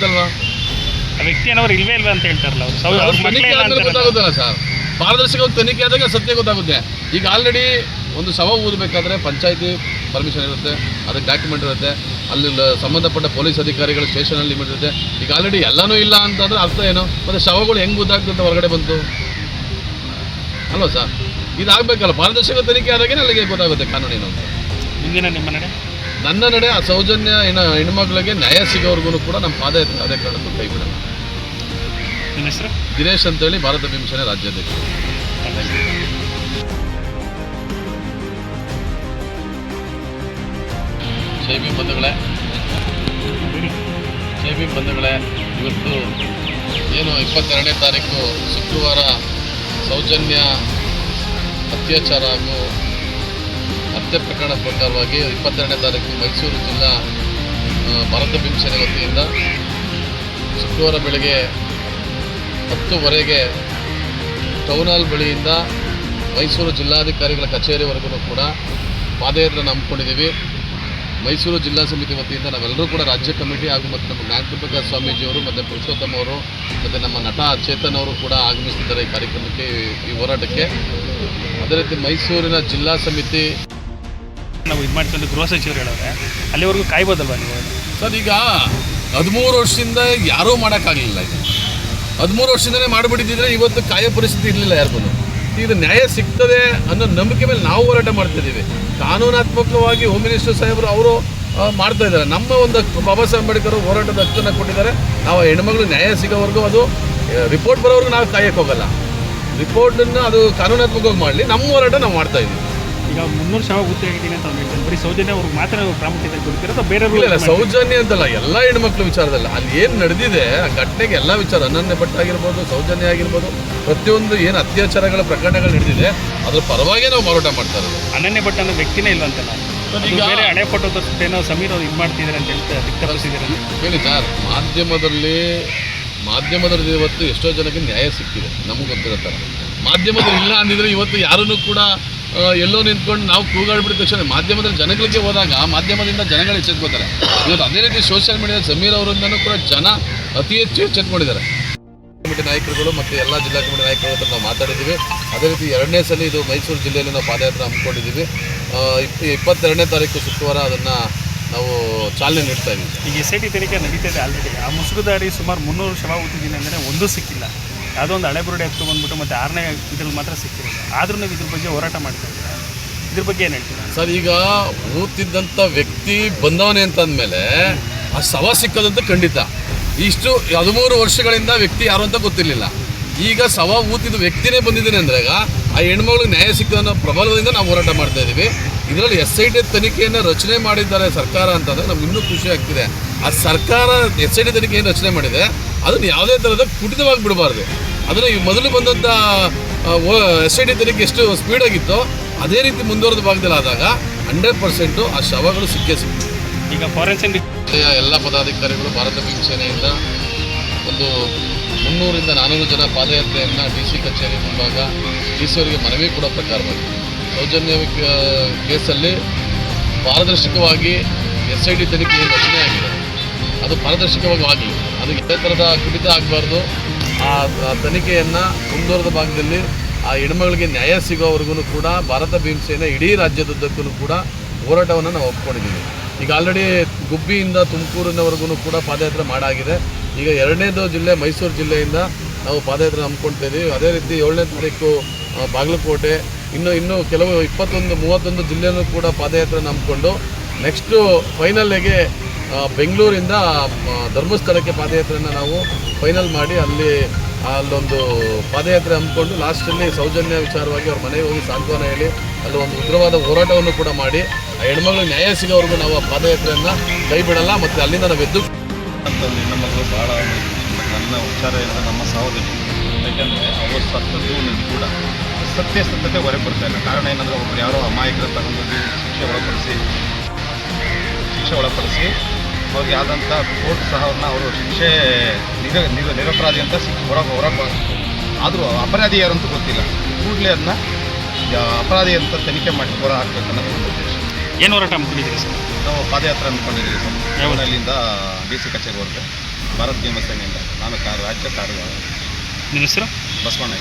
ಅಲ್ವಾ ವ್ಯಕ್ತಿ ಅನ್ನೋರು ಇಲ್ವೇ ಇಲ್ವಾ ಅಂತ ಹೇಳ್ತಾರಲ್ಲ ಅವ್ರು ತನಿಖೆ ಆದ್ಮೇಲೆ ಗೊತ್ತಾಗುತ್ತಲ್ಲ ಸರ್. ಪಾರದರ್ಶಕ ತನಿಖೆ ಆದಾಗ ಸತ್ಯ ಗೊತ್ತಾಗುತ್ತೆ. ಈಗ ಆಲ್ರೆಡಿ ಒಂದು ಶವ ಊದಬೇಕಾದ್ರೆ ಪಂಚಾಯತಿ ಪರ್ಮಿಷನ್ ಇರುತ್ತೆ, ಅದಕ್ಕೆ ಡಾಕ್ಯುಮೆಂಟ್ ಇರುತ್ತೆ, ಅಲ್ಲಿ ಸಂಬಂಧಪಟ್ಟ ಪೊಲೀಸ್ ಅಧಿಕಾರಿಗಳು ಸ್ಟೇಷನಲ್ಲಿ ಲಿಮಿಟ್ ಇರುತ್ತೆ. ಈಗ ಆಲ್ರೆಡಿ ಎಲ್ಲನೂ ಇಲ್ಲ ಅಂತಂದ್ರೆ ಅರ್ಥ ಏನು? ಮತ್ತು ಶವಗಳು ಹೆಂಗೆ ಊದಾಗ್ತಂತ ಹೊರಗಡೆ ಬಂತು ಅಲ್ವಾ ಸರ್? ಇದಾಗಬೇಕಲ್ಲ, ಪಾರದರ್ಶಕ ತನಿಖೆ ಆದಾಗೇ ಅಲ್ಲಿಗೆ ಗೊತ್ತಾಗುತ್ತೆ ಕಾನೂನೇನು ಅಂತ. ಹಿಂದಿನ ನಿಮ್ಮ ನಡೆ ನನ್ನ ನಡೆ ಆ ಸೌಜನ್ಯ ಹೆಣ್ಮಕ್ಳಿಗೆ ನ್ಯಾಯ ಸಿಗೋವರೆಗೂ ಕೂಡ ನಮ್ಮ ಪಾದಯಾತ್ರೆ ಅದೇ ಕಾರಣಕ್ಕೂ ಕೈ ಬಿಡಲ್ಲ. ನಿಮ್ಮ ಹೆಸರು? ದಿನೇಶ್ ಅಂತೇಳಿ, ಭಾರತ ಭೀಮಸೇನೆ ರಾಜ್ಯಾಧ್ಯಕ್ಷ. ಜೈ ಭೀಮ್ ಬಂಧುಗಳೇ, ಇವತ್ತು ಏನು 22ನೇ ತಾರೀಕು ಶುಕ್ರವಾರ ಸೌಜನ್ಯ ಅತ್ಯಾಚಾರ ಹಾಗೂ ಹತ್ಯೆ ಪ್ರಕರಣ ಪ್ರಕಾರವಾಗಿ 22ನೇ ತಾರೀಕು ಮೈಸೂರು ಜಿಲ್ಲಾ ಭಾರತ ಭೀಮಸೇನೆ ವತಿಯಿಂದ ಶುಕ್ರವಾರ ಬೆಳಗ್ಗೆ 10:00 ಟೌನ್ ಹಾಲ್ ಬಳಿಯಿಂದ ಮೈಸೂರು ಜಿಲ್ಲಾಧಿಕಾರಿಗಳ ಕಚೇರಿವರೆಗೂ ಕೂಡ ಪಾದಯಾತ್ರೆಯನ್ನು ಹಮ್ಮಿಕೊಂಡಿದ್ದೀವಿ. ಮೈಸೂರು ಜಿಲ್ಲಾ ಸಮಿತಿ ವತಿಯಿಂದ ನಾವೆಲ್ಲರೂ ಕೂಡ ರಾಜ್ಯ ಕಮಿಟಿ ಹಾಗೂ ಮತ್ತು ನಮ್ಮ ಜ್ಞಾನಪ್ರಕಾಶ ಸ್ವಾಮೀಜಿಯವರು ಮತ್ತು ಪುರುಷೋತ್ತಮ ಅವರು ಮತ್ತು ನಮ್ಮ ನಟ ಚೇತನ್ ಅವರು ಕೂಡ ಆಗಮಿಸಿದ್ದಾರೆ ಈ ಕಾರ್ಯಕ್ರಮಕ್ಕೆ, ಈ ಹೋರಾಟಕ್ಕೆ. ಅದೇ ರೀತಿ ಮೈಸೂರಿನ ಜಿಲ್ಲಾ ಸಮಿತಿ ನಾವು ಇದು ಮಾಡ್ಕೊಂಡು ಗೃಹ ಸಚಿವರು ಹೇಳೋರೆ ಅಲ್ಲಿವರೆಗೂ ಕಾಯ್ಬೋದಲ್ವ ನೀವು? ಸರ್, ಈಗ 13 ವರ್ಷದಿಂದ ಯಾರೂ ಮಾಡೋಕ್ಕಾಗಲಿಲ್ಲ. ಇದು 13 ವರ್ಷದಿಂದಲೇ ಮಾಡಿಬಿಟ್ಟಿದ್ದರೆ ಇವತ್ತು ಕಾಯೋ ಪರಿಸ್ಥಿತಿ ಇರಲಿಲ್ಲ ಯಾರಿಗೂ. ಇದು ನ್ಯಾಯ ಸಿಗ್ತದೆ ಅನ್ನೋ ನಂಬಿಕೆ ಮೇಲೆ ನಾವು ಹೋರಾಟ ಮಾಡ್ತಿದ್ದೀವಿ. ಕಾನೂನಾತ್ಮಕವಾಗಿ ಹೋಮ್ ಮಿನಿಸ್ಟರ್ ಸಾಹೇಬರು ಅವರು ಮಾಡ್ತಾ ಇದ್ದಾರೆ. ನಮ್ಮ ಒಂದು ಹಕ್ಕು ಬಾಬಾ ಸಾಹೇಬ್ ಅಂಬೇಡ್ಕರ್ ಹೋರಾಟದ ಹಕ್ಕನ್ನು ಕೊಟ್ಟಿದ್ದಾರೆ. ನಾವು ಹೆಣ್ಮಗಳು ನ್ಯಾಯ ಸಿಗೋವರೆಗೂ, ಅದು ರಿಪೋರ್ಟ್ ಬರೋವರೆಗೂ ನಾವು ಕಾಯಕ್ಕೆ ಹೋಗಲ್ಲ. ರಿಪೋರ್ಟನ್ನು ಅದು ಕಾನೂನಾತ್ಮಕವಾಗಿ ಮಾಡಲಿ, ನಮ್ಮ ಹೋರಾಟ ನಾವು ಮಾಡ್ತಾ ಇದ್ದೀವಿ. ಈಗ 300 ಶವ ಗುತ್ತಿಯಾಗಿದ್ದೀನಿ ಅಂತ ಹೇಳ್ತಾರೆ. ಬರೀ ಸೌಜನ್ಯ ಅವ್ರಿಗೆ ಮಾತ್ರ ಪ್ರಾಮುಖ್ಯತೆ ಕೊಡ್ತಿರೋದು, ಬೇರೆ ಇಲ್ಲ ಸೌಜನ್ಯ ಅಂತಲ್ಲ, ಎಲ್ಲ ಹೆಣ್ಮಕ್ಳ ವಿಚಾರದಲ್ಲ. ಅಲ್ಲಿ ಏನು ನಡೆದಿದೆ ಆ ಘಟನೆಗೆ ಎಲ್ಲ ವಿಚಾರ, ಅನನ್ಯ ಭಟ್ ಆಗಿರ್ಬೋದು, ಸೌಜನ್ಯ ಆಗಿರ್ಬೋದು, ಪ್ರತಿಯೊಂದು ಏನು ಅತ್ಯಾಚಾರಗಳ ಪ್ರಕರಣಗಳು ನಡೆದಿದೆ ಅದ್ರ ಪರವಾಗಿ ನಾವು ಹೋರಾಟ ಮಾಡ್ತಾ ಇರೋದು. ಅನನ್ಯ ಭಟ್ ಅನ್ನೋ ವ್ಯಕ್ತಿನೇ ಇಲ್ಲ ಅಂತ ಈಗ ಬೇರೆ ಹಳೆ ಫೋಟೋ ತೋರಿಸ್ಬಿಟ್ಟೇನೋ ಸಮೀರ್ ಅವ್ರು ಇದು ಮಾಡ್ತಿದ್ದಾರೆ ಅಂತ ಹೇಳ್ತಾರೆ, ವ್ಯಕ್ತಪಡಿಸಿದ್ದಾರೆ. ಹೇಳಿ ಸರ್, ಮಾಧ್ಯಮದಲ್ಲಿ ಇವತ್ತು ಎಷ್ಟೋ ಜನಕ್ಕೆ ನ್ಯಾಯ ಸಿಕ್ಕಿದೆ, ನಮಗೆ ಗೊತ್ತಿರೋ ಥರ. ಮಾಧ್ಯಮದಲ್ಲಿ ಇಲ್ಲ ಅಂದಿದ್ರೆ ಇವತ್ತು ಯಾರನ್ನೂ ಕೂಡ ಎಲ್ಲೋ ನಿಂತ್ಕೊಂಡು ನಾವು ಕೂಗಾಡ್ಬಿಟ್ಟಿದ ತಕ್ಷಣ ಮಾಧ್ಯಮದಲ್ಲಿ ಜನಗಳಿಗೆ ಹೋದಾಗ ಮಾಧ್ಯಮದಿಂದ ಜನಗಳು ಎಚ್ಚೆತ್ಕೋತಾರೆ. ಇವತ್ತು ಅದೇ ರೀತಿ ಸೋಷಿಯಲ್ ಮೀಡಿಯಾ ಸಮೀರ್ ಅವರಿಂದನೂ ಕೂಡ ಜನ ಅತಿ ಹೆಚ್ಚು ಎಚ್ಚೆತ್ಕೊಂಡಿದ್ದಾರೆ. ಕಮಿಟಿ ನಾಯಕರುಗಳು ಮತ್ತು ಎಲ್ಲ ಜಿಲ್ಲಾ ಕಮಿಟಿ ನಾಯಕರ ಹತ್ರ ನಾವು ಮಾತಾಡಿದ್ದೀವಿ. ಅದೇ ರೀತಿ 2ನೇ ಸಲ ಇದು ಮೈಸೂರು ಜಿಲ್ಲೆಯಲ್ಲಿ ನಾವು ಪಾದಯಾತ್ರೆ ಹಮ್ಮಿಕೊಂಡಿದ್ದೀವಿ. 22ನೇ ತಾರೀಕು ಶುಕ್ರವಾರ ಅದನ್ನು ನಾವು ಚಾಲನೆ ನೀಡ್ತಾ ಇದ್ದೀವಿ. ಈಗ SIT ತನಿಖೆ ನಡೀತಿದೆ ಆಲ್ರೆಡಿ. ಆ ಮುಸುಗುದಾರಿ ಸುಮಾರು 300 ಶವ ಊತಿದ್ದೀನಿ ಅಂದರೆ ಒಂದೂ ಸಿಕ್ಕಿಲ್ಲ. ಯಾವುದೋ ಒಂದು ಹಳೆ ಬುರುಡೆ ಎತ್ತು ಬಂದ್ಬಿಟ್ಟು ಮತ್ತು 6ನೇ ಇದ್ರಲ್ಲಿ ಮಾತ್ರ ಸಿಕ್ಕಿರೋದು. ಆದ್ರೂ ನೀವು ಇದ್ರ ಬಗ್ಗೆ ಹೋರಾಟ ಮಾಡ್ತಾ ಇದ್ದೀರಾ, ಇದ್ರ ಬಗ್ಗೆ ಏನು ಹೇಳ್ತೀರಾ ಸರ್? ಈಗ ಊತಿದ್ದಂಥ ವ್ಯಕ್ತಿ ಬಂದವನೇ ಅಂತಂದಮೇಲೆ ಆ ಶವ ಸಿಕ್ಕದಂತ ಖಂಡಿತ. ಇಷ್ಟು 13 ವರ್ಷಗಳಿಂದ ವ್ಯಕ್ತಿ ಯಾರು ಅಂತ ಗೊತ್ತಿರಲಿಲ್ಲ. ಈಗ ಶವ ಊತಿದ ವ್ಯಕ್ತಿನೇ ಬಂದಿದ್ದೇನೆ ಅಂದರೆ ಆ ಹೆಣ್ಮಗಳಿಗೆ ನ್ಯಾಯ ಸಿಕ್ಕದನ್ನೋ ಪ್ರಬಲದಿಂದ ನಾವು ಹೋರಾಟ ಮಾಡ್ತಾ ಇದ್ದೀವಿ. ಇದರಲ್ಲಿ SIT ತನಿಖೆಯನ್ನು ರಚನೆ ಮಾಡಿದ್ದಾರೆ ಸರ್ಕಾರ ಅಂತಂದರೆ ನಮ್ಗೆ ಇನ್ನೂ ಖುಷಿ ಆಗ್ತಿದೆ. ಆ ಸರ್ಕಾರ SIT ತನಿಖೆ ಏನು ರಚನೆ ಮಾಡಿದೆ ಅದನ್ನು ಯಾವುದೇ ಥರದ ಕುಟಿತವಾಗಿ ಬಿಡಬಾರ್ದು. ಅದನ್ನು ಈ ಮೊದಲು ಬಂದಂಥ SIT ತನಿಖೆ ಎಷ್ಟು ಸ್ಪೀಡಾಗಿತ್ತೋ ಅದೇ ರೀತಿ ಮುಂದುವರೆದ ಭಾಗದಲ್ಲಿ ಆದಾಗ 100% ಆ ಶವಗಳು ಸಿಕ್ಕೇ ಸಿಗ್ತದೆ. ಈಗ ಫಾರೆನ್ಸಿಕ್ ಎಲ್ಲ ಪದಾಧಿಕಾರಿಗಳು ಭಾರತ ಭೀಮಸೇನೆಯಿಂದ ಒಂದು 300ರಿಂದ 400 ಜನ ಪಾದಯಾತ್ರೆಯನ್ನು DC ಕಚೇರಿ ಮುಂಭಾಗ DC ಅವರಿಗೆ ಮನವಿ ಕೊಡೋ ಪ್ರಕಾರವಾಗಿ ಸೌಜನ್ಯ ಕೇಸಲ್ಲಿ ಪಾರದರ್ಶಕವಾಗಿ SIT ತನಿಖೆ ರಚನೆ ಆಗಿದೆ, ಅದು ಪಾರದರ್ಶಕವಾಗಿ ಆಗಲಿ. ಅದು ಇದೇ ಥರದ ಕುಡಿತ ಆಗಬಾರ್ದು. ಆ ತನಿಖೆಯನ್ನು ಮುಂದುವರೆದ ಭಾಗದಲ್ಲಿ ಆ ಹೆಣ್ಮಗಳಿಗೆ ನ್ಯಾಯ ಸಿಗೋವರೆಗೂ ಕೂಡ ಭಾರತ ಭೀಮಸೇನೆ ಇಡೀ ರಾಜ್ಯದುದ್ದಕ್ಕೂ ಕೂಡ ಹೋರಾಟವನ್ನು ನಾವು ಒಪ್ಕೊಂಡಿದ್ದೀವಿ. ಈಗ ಆಲ್ರೆಡಿ ಗುಬ್ಬಿಯಿಂದ ತುಮಕೂರಿನವರೆಗೂ ಕೂಡ ಪಾದಯಾತ್ರೆ ಮಾಡಾಗಿದೆ. ಈಗ 2ನೇದು ಜಿಲ್ಲೆ ಮೈಸೂರು ಜಿಲ್ಲೆಯಿಂದ ನಾವು ಪಾದಯಾತ್ರೆ ಹಮ್ಮಿಕೊಳ್ತಾ ಇದ್ದೀವಿ. ಅದೇ ರೀತಿ 7ನೇ ತಾರೀಕು ಬಾಗಲಕೋಟೆ, ಇನ್ನೂ ಕೆಲವು 21-31 ಜಿಲ್ಲೆಯೂ ಕೂಡ ಪಾದಯಾತ್ರೆನ ಹಮ್ಮಿಕೊಂಡು ನೆಕ್ಸ್ಟು ಫೈನಲ್ಗೆ ಬೆಂಗಳೂರಿಂದ ಧರ್ಮಸ್ಥಳಕ್ಕೆ ಪಾದಯಾತ್ರೆಯನ್ನು ನಾವು ಫೈನಲ್ ಮಾಡಿ ಅಲ್ಲೊಂದು ಪಾದಯಾತ್ರೆ ಹಮ್ಮಿಕೊಂಡು ಲಾಸ್ಟಲ್ಲಿ ಸೌಜನ್ಯ ವಿಚಾರವಾಗಿ ಅವ್ರ ಮನೆಗೆ ಹೋಗಿ ಸಾಂತ್ವನ ಹೇಳಿ ಅಲ್ಲಿ ಒಂದು ಉಗ್ರವಾದ ಹೋರಾಟವನ್ನು ಕೂಡ ಮಾಡಿ ಆ ಹೆಣ್ಮಗಳು ನ್ಯಾಯ ಸಿಗೋವರೆಗೂ ನಾವು ಆ ಪಾದಯಾತ್ರೆಯನ್ನು ಕೈ ಬಿಡಲ್ಲ. ಮತ್ತು ಅಲ್ಲಿಂದ ನಾವು ಎದ್ದು ಹೆಣ್ಣುಮಕ್ಕಳು ಭಾಳ ನನ್ನ ವಿಚಾರದಿಂದ ನಮ್ಮ ಸಹೋದರಿ, ಯಾಕೆಂದರೆ ಅವರು ಸತ್ತದ್ದು ಕೂಡ ಸತ್ಯಾಸತ್ಯತೆ ಹೊರಗೆ ಬರ್ತಾ ಇಲ್ಲ. ಕಾರಣ ಏನಂದರೆ ಒಬ್ಬರು ಯಾರೋ ಅಮಾಯಕರು ತಗೊಂಡೋಗಿ ಶಿಕ್ಷೆ ಒಳಪಡಿಸಿ ಅವ್ರಿಗೆ ಆದಂಥ ಕೋರ್ಟ್ ಸಹ ಅವರು ಶಿಕ್ಷೆ ನಿರಪರಾಧಿ ಅಂತ ಹೊರಗೆ ಆದರೂ ಅಪರಾಧಿ ಯಾರಂತೂ ಗೊತ್ತಿಲ್ಲ. ಕೂಡಲೇ ಅದನ್ನ ಅಪರಾಧಿ ಅಂತ ತನಿಖೆ ಮಾಡಿ ಹೊರ ಹಾಕಬೇಕನ್ನೋದು ಒಂದು ಉದ್ದೇಶ. ಏನು ಹೋರಾಟ ಹಮ್ಮಿಕೊಂಡಿದ್ದೀರಿ ಸರ್? ನಾವು ಪಾದಯಾತ್ರೆ ಅಂದ್ಕೊಂಡಿದ್ದೀವಿ ಸರ್. ಯಾವುದು? ಅಲ್ಲಿಂದ DC ಕಚೇರಿವರೆಗೆ ಭಾರತ್ ಭೀಮ ಸೇನೆಯಿಂದ. ನಾನು ರಾಜ್ಯ ಕಾರ್ಯ ನಿಮ್ಮ ಹೆಸರು? ಬಸವಣ್ಣ.